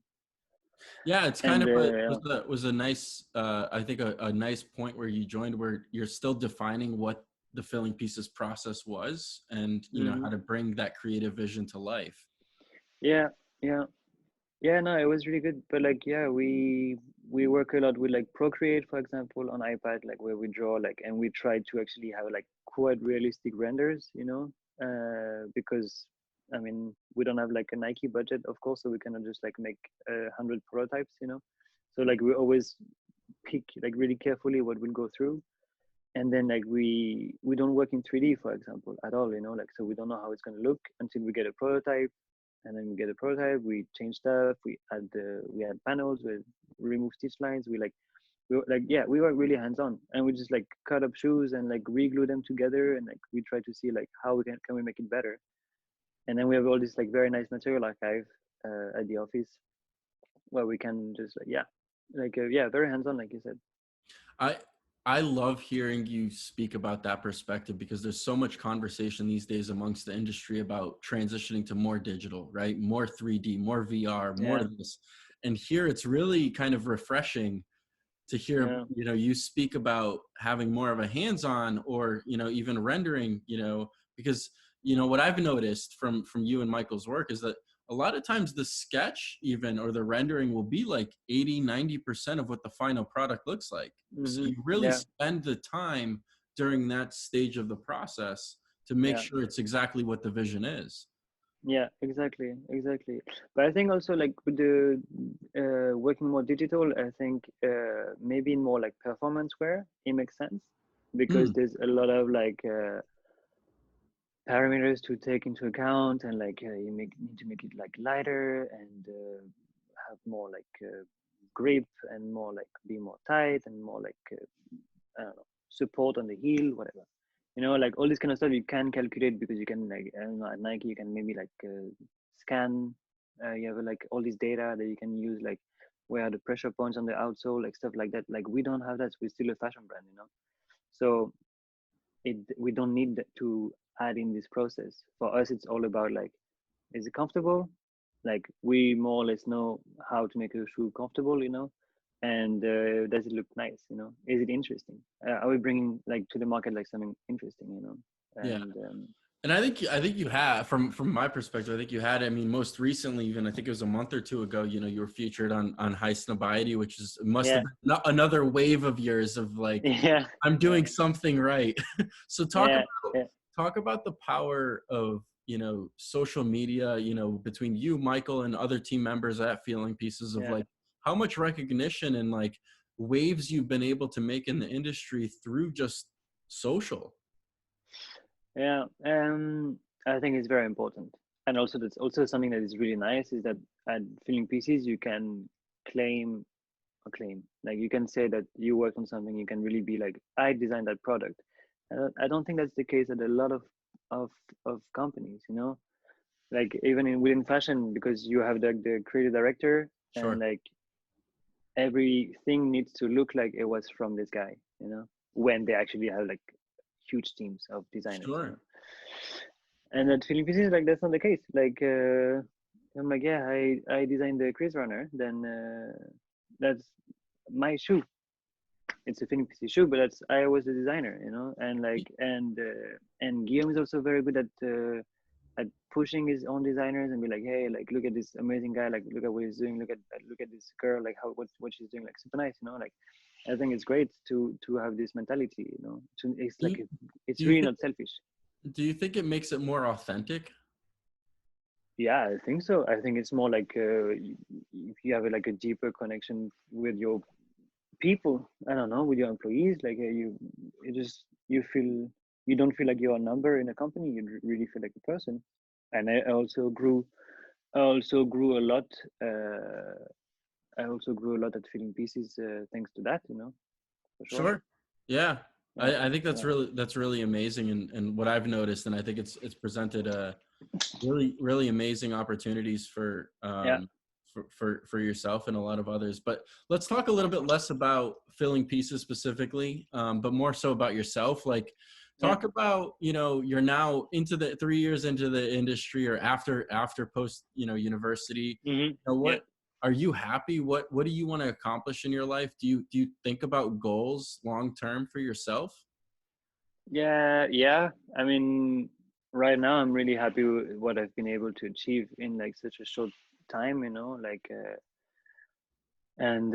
Yeah, it's kind And of was a nice, I think a nice point where you joined, where you're still defining what the filling pieces process was, and how to bring that creative vision to life. yeah, yeah. Yeah, no, it was really good. But like, yeah, we work a lot with like Procreate, for example, on iPad, like where we draw like, and we try to actually have like quite realistic renders, because I mean we don't have like a Nike budget, of course, so we cannot just like make 100 prototypes. So like we always pick like really carefully what we'll go through, and then like we don't work in 3D, for example, at all. Like so we don't know how it's gonna look until we get a prototype, and then we get a prototype, we change stuff, we add panels, we remove stitch lines, we work really hands-on, and we just like cut up shoes and like re-glue them together, and like we try to see like how we can we make it better. And then we have all this like very nice material archive at the office, where we can just very hands-on, like you said. I I love hearing you speak about that perspective, because there's so much conversation these days amongst the industry about transitioning to more digital, right? More 3D, more VR, more Yeah. of this. And here it's really kind of refreshing to hear, Yeah. you speak about having more of a hands-on, or, even rendering, because, what I've noticed from you and Michael's work is that a lot of times the sketch even, or the rendering, will be like 80-90% of what the final product looks like. So Mm-hmm. you really Yeah. spend the time during that stage of the process to make Yeah. sure it's exactly what the vision is. Yeah, exactly, exactly. But I think also like with the working more digital, I think maybe in more like performance wear, it makes sense because Mm, there's a lot of like parameters to take into account, and like need to make it like lighter and have more like grip and more like be more tight and more like I don't know, support on the heel, whatever. Like all this kind of stuff you can calculate because you can like I don't know, at Nike you can maybe like scan. You have like all this data that you can use, like where are the pressure points on the outsole, like stuff like that. Like we don't have that. We're still a fashion brand. So we don't need to add in this process. For us, it's all about like, is it comfortable? Like we more or less know how to make a shoe comfortable. And does it look nice? Is it interesting? Are we bringing like to the market like something interesting? yeah. And And I think you have, from my perspective, I think you had. I mean, most recently, even I think it was a month or two ago. You were featured on High Snobiety, which must have yeah, been another wave of yours of like, yeah, I'm yeah, doing something right. So yeah, yeah, talk about the power of social media. Between you, Michael, and other team members at Feeling Pieces, of yeah. like how much recognition and like waves you've been able to make in the industry through just social. Yeah, I think it's very important, and also that's also something that is really nice is that at filling pieces you can claim claim. Like you can say that you worked on something. You can really be like, I designed that product. I don't think that's the case at a lot of of companies. Like even within fashion, because you have the creative director, and Sure. like everything needs to look like it was from this guy. When they actually have like huge teams of designers. Sure. And at Philippines, like that's not the case. Like I'm like, yeah, I designed the Chris Runner. Then that's my shoe. It's a Philippines shoe, but that's I was the designer. And like and Guillaume is also very good at pushing his own designers and be like, hey, like look at this amazing guy. Like look at what he's doing. Look at this girl. Like what she's doing. Like super nice. Like I think it's great to have this mentality. It's Do like you, do it's you really think not selfish. do you think it makes it more authentic? Yeah, I think so. I think it's more like if you have like a deeper connection with your people. I don't know, with your employees. Like you feel you don't feel like you're a number in a company. You really feel like a person. And I also grew a lot. Uh, I also grew a lot at filling pieces thanks to that. For sure. Sure. Yeah. Yeah, I think that's yeah, really amazing, and what I've noticed, and I think it's presented really, really amazing opportunities yeah, for yourself and a lot of others. But let's talk a little bit less about Filling Pieces specifically, but more so about yourself. Like, yeah. talk about, you're now into the 3 years into the industry, or after post, university. Yeah. What are you happy? What do you want to accomplish in your life? Do you think about goals long term for yourself? Yeah, yeah. I mean, right now I'm really happy with what I've been able to achieve in like such a short time, like and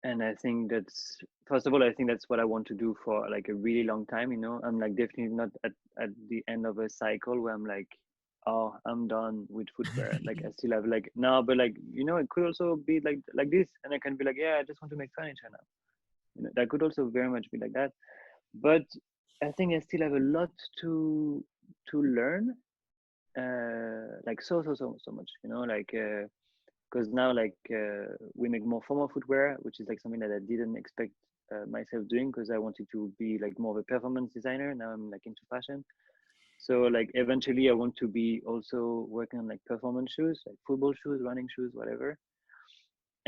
and I think that's first of all, I think that's what I want to do for like a really long time. I'm like definitely not at the end of a cycle where I'm like, oh, I'm done with footwear. Like I still have like no, but like it could also be like this, and I can be like, yeah, I just want to make furniture now. That could also very much be like that. But I think I still have a lot to learn, like so much, like because now like we make more formal footwear, which is like something that I didn't expect myself doing because I wanted to be like more of a performance designer. Now I'm like into fashion, so like eventually I want to be also working on like performance shoes, like football shoes, running shoes, whatever.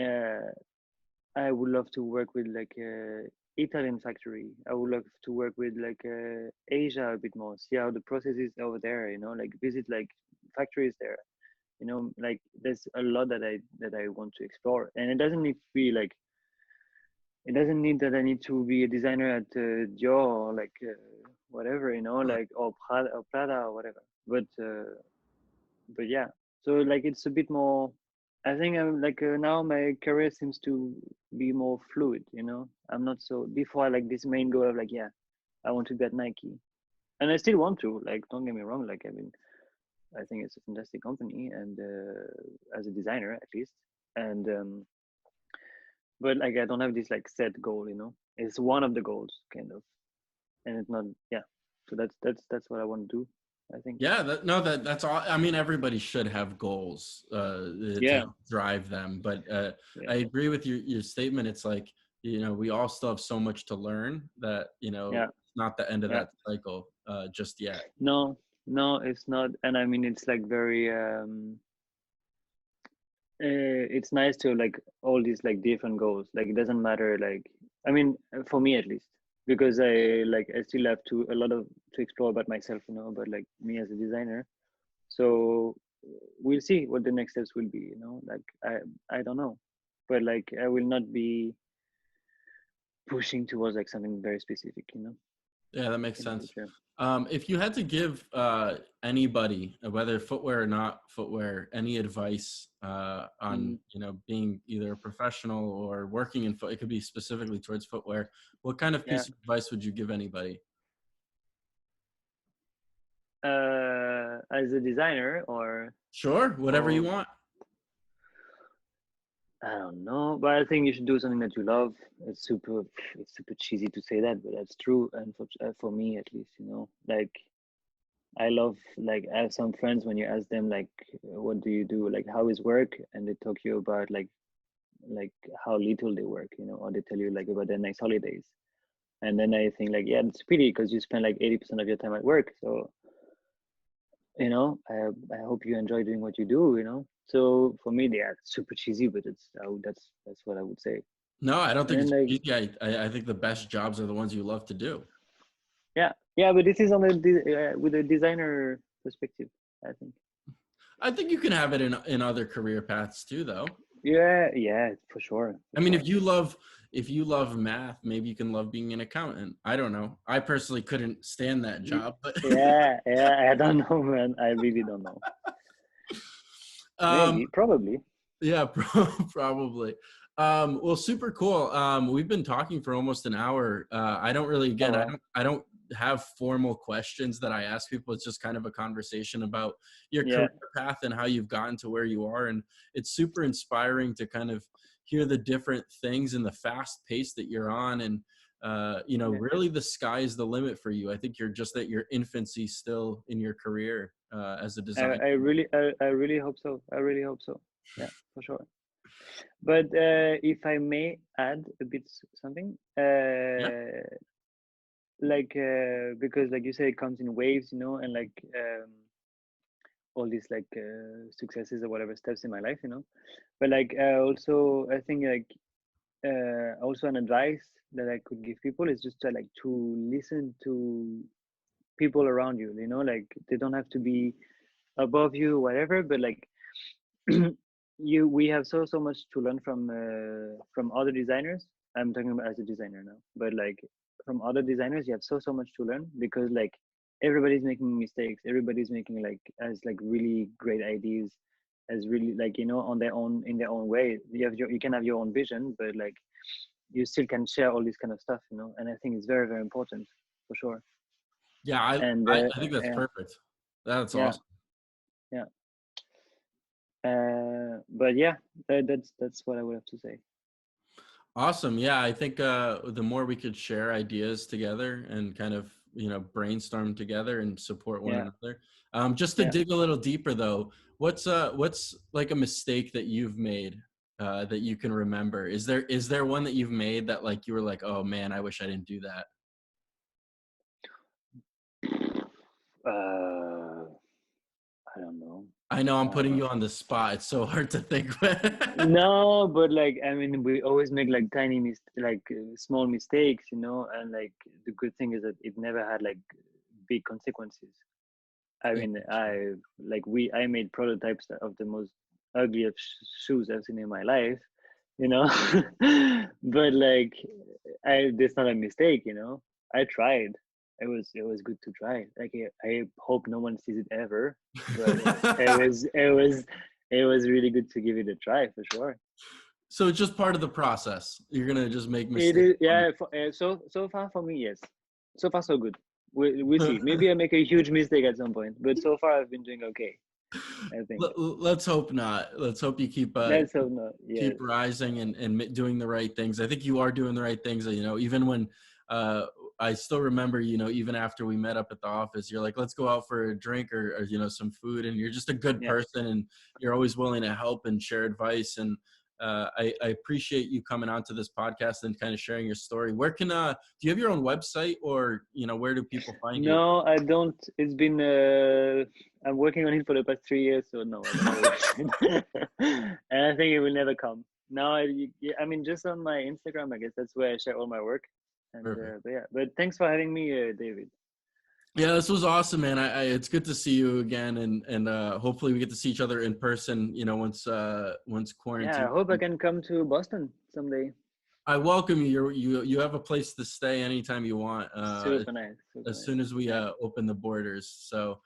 Uh, I would love to work with like a Italian factory. I would love to work with like Asia a bit more, see how the process is over there, like visit like factories there. Like there's a lot that I want to explore, and it doesn't need to be like, it doesn't need that I need to be a designer at Dior or like whatever, Sure. like, or Prada or whatever. But yeah, so like it's a bit more. I think I'm like now my career seems to be more fluid. I'm not so before like this main goal of like, yeah, I want to be at Nike, and I still want to. Like, don't get me wrong. Like, I mean, I think it's a fantastic company, and as a designer at least, and but like I don't have this like set goal. It's one of the goals kind of, and it's not, yeah. So that's what I want to do, I think. Yeah, no, that's all. I mean, everybody should have goals to Yeah, help drive them. But yeah, I agree with your statement. It's like, we all still have so much to learn that, yeah, it's not the end of yeah. that cycle just yet. No, no, it's not. And I mean, it's like very it's nice to like all these like different goals. Like it doesn't matter, like, I mean, for me at least, because I still have to a lot of to explore about myself, but like me as a designer. So we'll see what the next steps will be, like I don't know, but like I will not be pushing towards like something very specific, Yeah, that makes in the sense. future. If you had to give anybody, whether footwear or not footwear, any advice on, Mm, being either a professional or working in foot, it could be specifically towards footwear. What kind of yeah. piece of advice would you give anybody? As a designer, or Sure, whatever you or want. I don't know, but I think you should do something that you love. It's super cheesy to say that, but that's true. And for me at least, like I love, like, I have some friends, when you ask them like, what do you do, like how is work, and they talk to you about like how little they work, or they tell you like about their next holidays. And then I think like, yeah, it's pity because you spend like 80% of your time at work. So I hope you enjoy doing what you do. So for me, yeah, it's super cheesy, but that's what I would say. No, I don't And think then it's like, easy. I think the best jobs are the ones you love to do. yeah, yeah, but this is on with a designer perspective, I think. I think you can have it in other career paths too, though. Yeah, yeah, for sure, for I mean, sure. if you love math, maybe you can love being an accountant. I don't know. I personally couldn't stand that Ye- job, but Yeah, yeah, I don't know, man. I really don't know. um, Maybe, probably. yeah, probably. Well, super cool. We've been talking for almost an hour. I don't really, Oh again, well. I don't have formal questions that I ask people. It's just kind of a conversation about your Yeah, career path and how you've gotten to where you are. And it's super inspiring to kind of hear the different things and the fast pace that you're on. And, yeah. really the sky is the limit for you. I think you're just at your infancy still in your career as a designer. I really hope so. I really hope so. Yeah, for sure. But if I may add a bit something, Yeah. like because like you say, it comes in waves, and like all these like successes or whatever steps in my life, But like also, I think like also an advice that I could give people is just to like to listen to people around you. Like they don't have to be above you, whatever, but like we have so much to learn from other designers. I'm talking about as a designer now, but like from other designers, you have so much to learn, because like everybody's making mistakes, everybody's making like has like really great ideas, as really like on their own, in their own way. You can have your own vision, but like you still can share all this kind of stuff, and I think it's very, very important, for sure. Yeah. And I think that's yeah, perfect. That's yeah, awesome. yeah. But yeah, that's what I would have to say. Awesome. Yeah, I think the more we could share ideas together and kind of, brainstorm together and support one Yeah, another. Just to yeah. dig a little deeper though, what's like a mistake that you've made that you can remember? Is there one that you've made that like you were like, "Oh man, I wish I didn't do that." I don't know. I know I'm putting Uh, you on the spot. It's so hard to think. no, but like I mean, we always make like like small mistakes, and like the good thing is that it never had like big consequences. I mean, I made prototypes of the most ugliest shoes I've seen in my life, you know. But like, that's not a mistake, you know. I tried. It was good to try. Like, I hope no one sees it ever, but it was really good to give it a try for sure. So it's just part of the process. You're gonna just make It mistakes. is, yeah. So far for me, yes. So far so good. We see. Maybe I make a huge mistake at some point, but so far I've been doing okay, I think. Let's hope not. Let's hope you Let's hope not. keep Yes. rising and doing the right things. I think you are doing the right things. You know, even when uh, I still remember, you know, even after we met up at the office, you're like, let's go out for a drink or you know, some food, and you're just a good Yes. person, and you're always willing to help and share advice. And I appreciate you coming onto this podcast and kind of sharing your story. Where can do you have your own website, or you know, where do people find you? No, I don't. It's been I'm working on it for the past 3 years, so no, I don't have a website. And I think it will never come. No, I mean, just on my Instagram, I guess that's where I share all my work. And Perfect. but yeah, but thanks for having me, David. Yeah, this was awesome, man. It's good to see you again, and hopefully we get to see each other in person. You know, once Yeah, I quarantine. hope I can come to Boston someday. I welcome you. You have a place to stay anytime you want. Super nice, super As nice. soon as we Yeah. open the borders. So,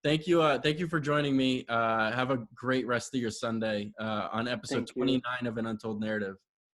thank you for joining me. Have a great rest of your Sunday on episode Thank you. 29 of An Untold Narrative.